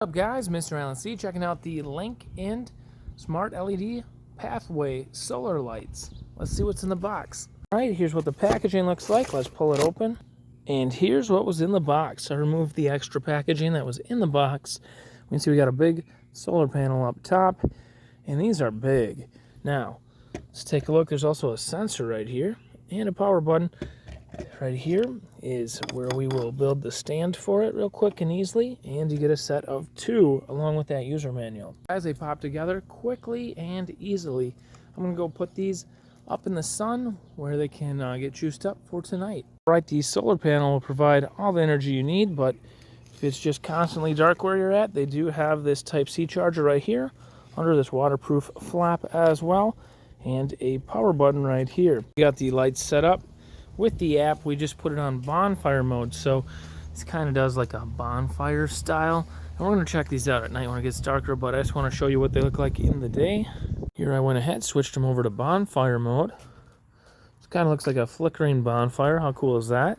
What's up guys, Mr. Alan C checking out the Linkind Smart LED Pathway Solar Lights. Let's see what's in the box. Alright, here's what the packaging looks like. Let's pull it open. And here's what was in the box. I removed the extra packaging that was in the box. We can see we got a big solar panel up top, and these are big. Now, let's take a look. There's also a sensor right here and a power button. Right here is where we will build the stand for it real quick and easily, and you get a set of 2 along with that user manual. As they pop together quickly and easily, I'm going to go put these up in the sun where they can get juiced up for tonight. Right, the solar panel will provide all the energy you need, but if it's just constantly dark where you're at, they do have this Type-C charger right here under this waterproof flap as well, and a power button right here. You got the lights set up. With the app, we just put it on bonfire mode, so this kind of does like a bonfire style. And we're going to check these out at night when it gets darker, but I just want to show you what they look like in the day. Here I went ahead, switched them over to bonfire mode. This kind of looks like a flickering bonfire. How cool is that?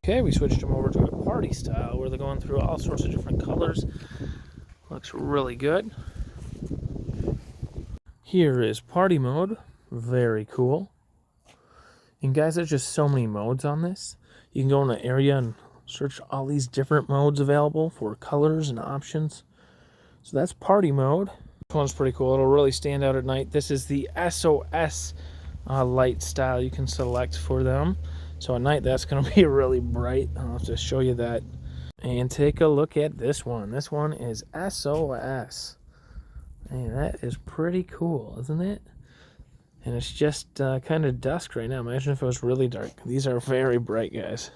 Okay, we switched them over to a party style where they're going through all sorts of different colors. Looks really good. Here is party mode. Very cool. And guys, there's just so many modes on this. You can go in the area and search all these different modes available for colors and options. So that's party mode. This one's pretty cool. It'll really stand out at night. This is the SOS light style you can select for them. So at night, that's going to be really bright. I'll have to show you that. And take a look at this one. This one is SOS. Man, that is pretty cool, isn't it? And it's just kind of dusk right now. Imagine if it was really dark. These are very bright, guys.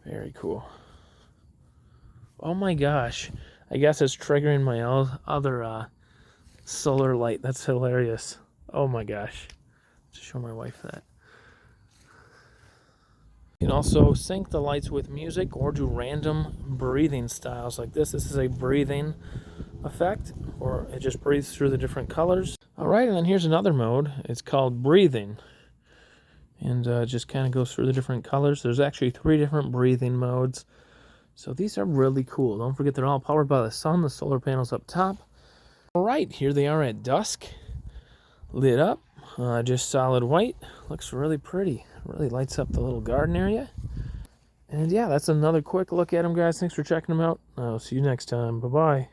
Very cool. Oh my gosh. I guess it's triggering my other solar light. That's hilarious. Oh my gosh. Just show my wife that. You can also sync the lights with music or do random breathing styles like this. This is a breathing effect, or it just breathes through the different colors. Alright, and then here's another mode. It's called breathing, and just kind of goes through the different colors. There's actually 3 different breathing modes, so these are really cool. Don't forget they're all powered by the sun. The solar panels up top. Alright, here they are at dusk, lit up, just solid white. Looks really pretty. Really lights up the little garden area. And yeah, that's another quick look at them, guys. Thanks for checking them out. I'll see you next time. Bye-bye.